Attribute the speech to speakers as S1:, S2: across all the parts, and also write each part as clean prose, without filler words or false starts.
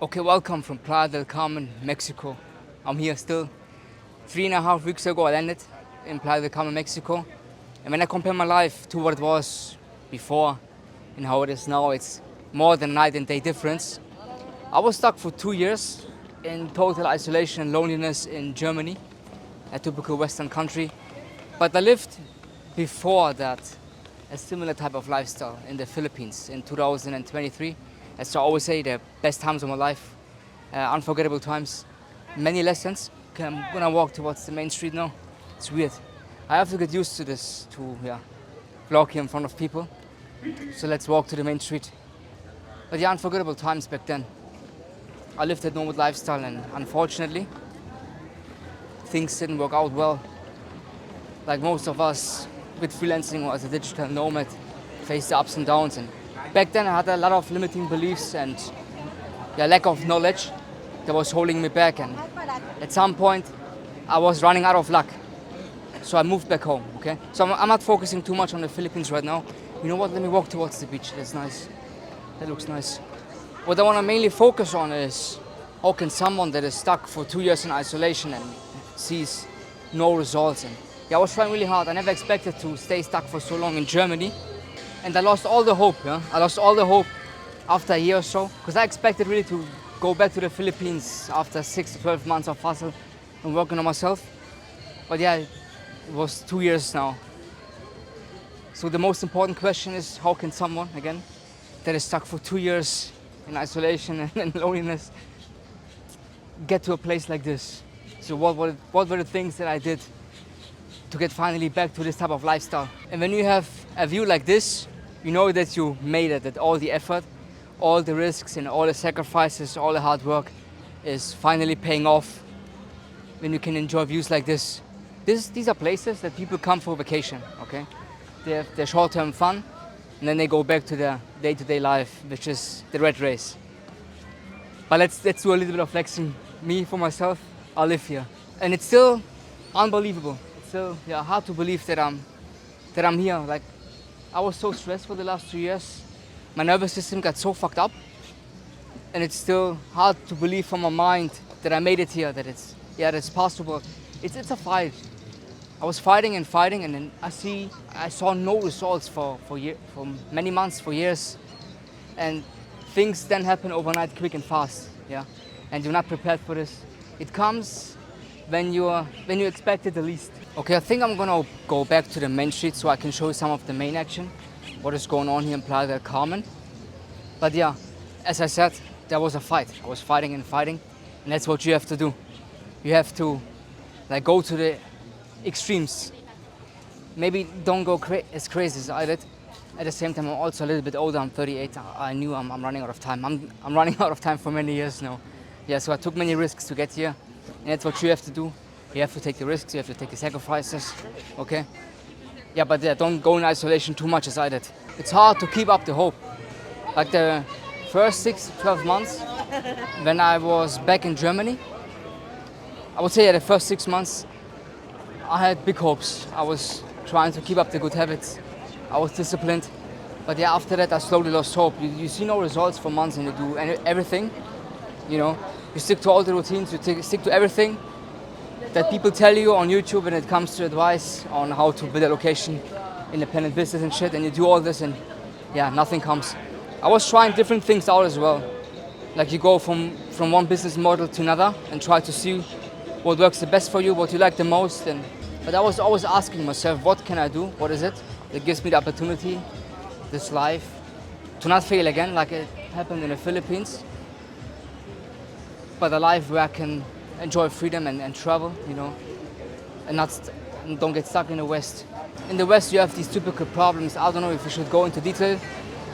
S1: Okay, welcome from Playa del Carmen, Mexico. I'm here still. 3.5 weeks ago I landed in Playa del Carmen, Mexico. And when I compare my life to what it was before and how it is now, it's more than night and day difference. I was stuck for 2 years in total isolation and loneliness in Germany, a typical Western country. But I lived before that a similar type of lifestyle in the Philippines in 2023. As I always say, the best times of my life, unforgettable times, many lessons. When I walk towards the main street now, it's weird. I have to get used to this, to vlog here in front of people. So let's walk to the main street. But yeah, unforgettable times back then. I lived that nomad lifestyle and unfortunately, things didn't work out well. Like most of us with freelancing or as a digital nomad, face the ups and downs. And back then I had a lot of limiting beliefs and lack of knowledge that was holding me back. And at some point I was running out of luck. So I moved back home, okay? So I'm not focusing too much on the Philippines right now. You know what, let me walk towards the beach, that's nice. That looks nice. What I want to mainly focus on is how can someone that is stuck for 2 years in isolation and sees no results. And I was trying really hard. I never expected to stay stuck for so long in Germany. And I lost all the hope, I lost all the hope after a year or so. Because I expected really to go back to the Philippines after 6 to 12 months of hustle and working on myself. But yeah, it was 2 years now. So the most important question is how can someone, again, that is stuck for 2 years in isolation and loneliness get to a place like this? So what were the things that I did to get finally back to this type of lifestyle? And when you have a view like this, you know that you made it, that all the effort, all the risks and all the sacrifices, all the hard work is finally paying off when you can enjoy views like this. These are places that people come for vacation, okay? They have their short-term fun and then they go back to their day-to-day life, which is the rat race. But let's do a little bit of flexing. Me, for myself, I live here. And it's still unbelievable. It's still hard to believe that I'm here. Like, I was so stressed for the last 2 years. My nervous system got so fucked up. And it's still hard to believe from my mind that I made it here, that it's possible. It's a fight. I was fighting and then I saw no results for many months, for years. And things then happen overnight, quick and fast, and you're not prepared for this. It comes when you expect it the least. Okay, I think I'm gonna go back to the main street so I can show you some of the main action, what is going on here in Playa del Carmen. But yeah, as I said, there was a fight. I was fighting, and that's what you have to do. You have to go to the extremes. Maybe don't go as crazy as I did. At the same time, I'm also a little bit older. I'm 38. I knew I'm running out of time. I'm running out of time for many years now. So I took many risks to get here, and that's what you have to do. You have to take the risks. You have to take the sacrifices. Okay. But don't go in isolation too much as I did. It's hard to keep up the hope. Like the first 6 to 12 months when I was back in Germany, I would say the first 6 months I had big hopes. I was trying to keep up the good habits. I was disciplined. But after that I slowly lost hope. You see no results for months and you do everything. You stick to all the routines, you stick to everything that people tell you on YouTube when it comes to advice on how to build a location, independent business and shit, and you do all this and nothing comes. I was trying different things out as well. Like you go from one business model to another and try to see what works the best for you, what you like the most. But I was always asking myself, what can I do? What is it that gives me the opportunity, this life, to not fail again like it happened in the Philippines, but a life where I can enjoy freedom and travel, and don't get stuck in the West. In the West you have these typical problems. I don't know if we should go into detail,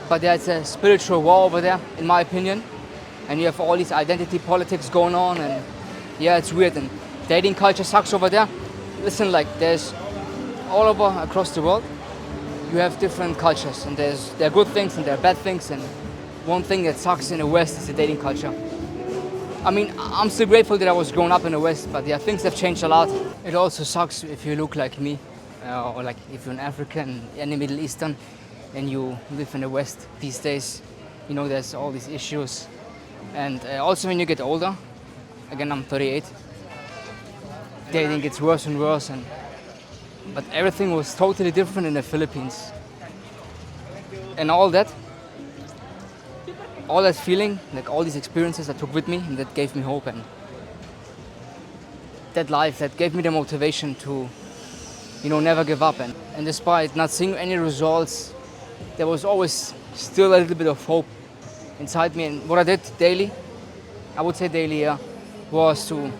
S1: but it's a spiritual war over there, in my opinion. And you have all these identity politics going on, and it's weird. And dating culture sucks over there. Listen, there's all over across the world, you have different cultures, and there are good things and there are bad things. And one thing that sucks in the West is the dating culture. I mean, I'm still grateful that I was grown up in the West, but things have changed a lot. It also sucks if you look like me, or if you're an African, any Middle Eastern, and you live in the West these days. There's all these issues And also when you get older, again I'm 38, dating gets worse and worse, but everything was totally different in the Philippines. And all that feeling, like all these experiences I took with me, and that gave me hope, and that life, that gave me the motivation to, never give up. And despite not seeing any results, there was always still a little bit of hope inside me. And what I did daily, I would say daily, yeah, was to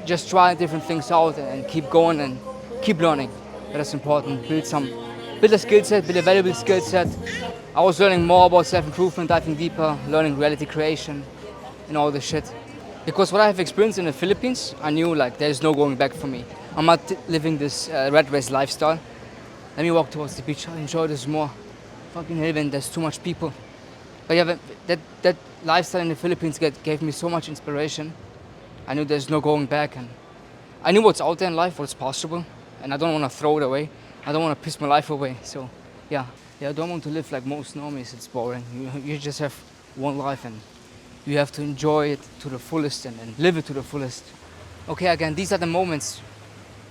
S1: just try different things out and keep going and keep learning. That's important. Build a skill set, build a valuable skill set. I was learning more about self-improvement, diving deeper, learning reality creation and all this shit. Because what I have experienced in the Philippines, I knew like there's no going back for me. I'm not living this rat race lifestyle. Let me walk towards the beach. I enjoy this more. Fucking hell, when there's too much people. But yeah, that lifestyle in the Philippines gave me so much inspiration. I knew there's no going back, and I knew what's out there in life, what's possible, and I don't want to throw it away. I don't want to piss my life away. So yeah, I don't want to live like most normies. It's boring. You just have one life, and you have to enjoy it to the fullest and live it to the fullest. Okay, again, these are the moments,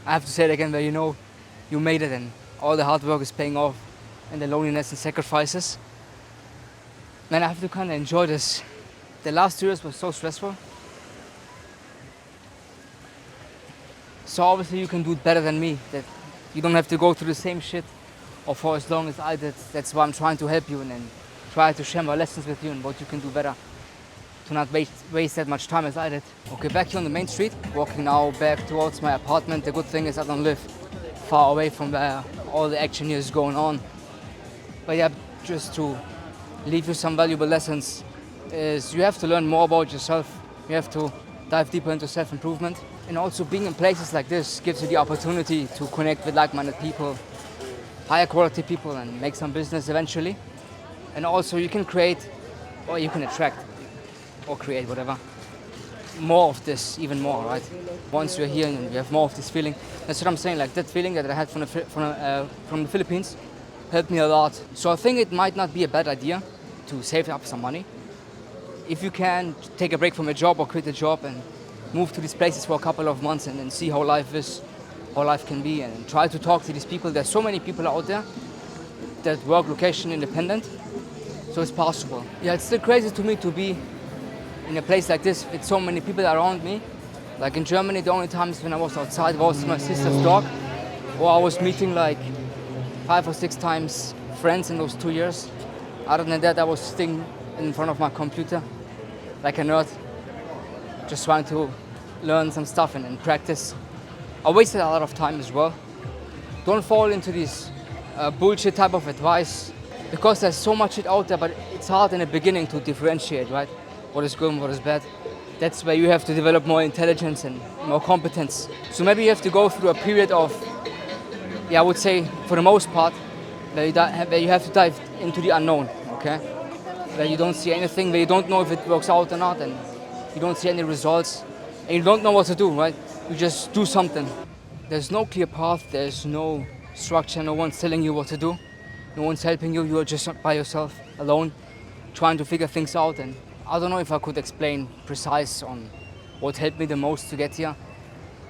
S1: I have to say it again, where you made it and all the hard work is paying off, and the loneliness and sacrifices. Man, I have to kind of enjoy this. The last 2 years were so stressful. So obviously you can do it better than me. That you don't have to go through the same shit or for as long as I did. That's why I'm trying to help you and try to share my lessons with you and what you can do better to not waste that much time as I did. Okay, back here on the main street, walking now back towards my apartment. The good thing is I don't live far away from where all the action is going on. But yeah, just to leave you some valuable lessons is you have to learn more about yourself. You have to dive deeper into self-improvement. And also being in places like this gives you the opportunity to connect with like-minded people, higher quality people, and make some business eventually. And also you can create, or you can attract, or create whatever, more of this, even more, right? Once you're here and you have more of this feeling, that's what I'm saying, like that feeling that I had from the Philippines helped me a lot. So I think it might not be a bad idea to save up some money. If you can, take a break from a job or quit a job and move to these places for a couple of months and then see how life is, how life can be, and try to talk to these people. There's so many people out there that work location independent, so it's possible. Yeah, it's still crazy to me to be in a place like this with so many people around me. Like in Germany, the only times when I was outside was my sister's dog, or I was meeting like 5 or 6 times friends in those 2 years. Other than that, I was sitting in front of my computer like a nerd, just trying to learn some stuff and practice. I wasted a lot of time as well. Don't fall into this bullshit type of advice, because there's so much shit out there, but it's hard in the beginning to differentiate, right? What is good and what is bad. That's where you have to develop more intelligence and more competence. So maybe you have to go through a period of, I would say, for the most part, where you have to dive into the unknown, okay? Where you don't see anything, where you don't know if it works out or not, and you don't see any results, and you don't know what to do, right? You just do something. There's no clear path, there's no structure, no one's telling you what to do, no one's helping you, you're just by yourself, alone, trying to figure things out. And I don't know if I could explain precise on what helped me the most to get here.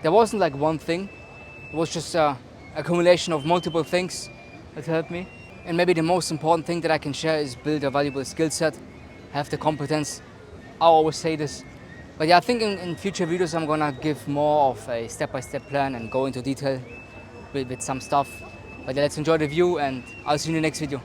S1: There wasn't like one thing, it was just a accumulation of multiple things that helped me. And maybe the most important thing that I can share is build a valuable skill set, have the competence. I always say this. But yeah, I think in future videos I'm gonna give more of a step-by-step plan and go into detail with some stuff. But yeah, let's enjoy the view, and I'll see you in the next video.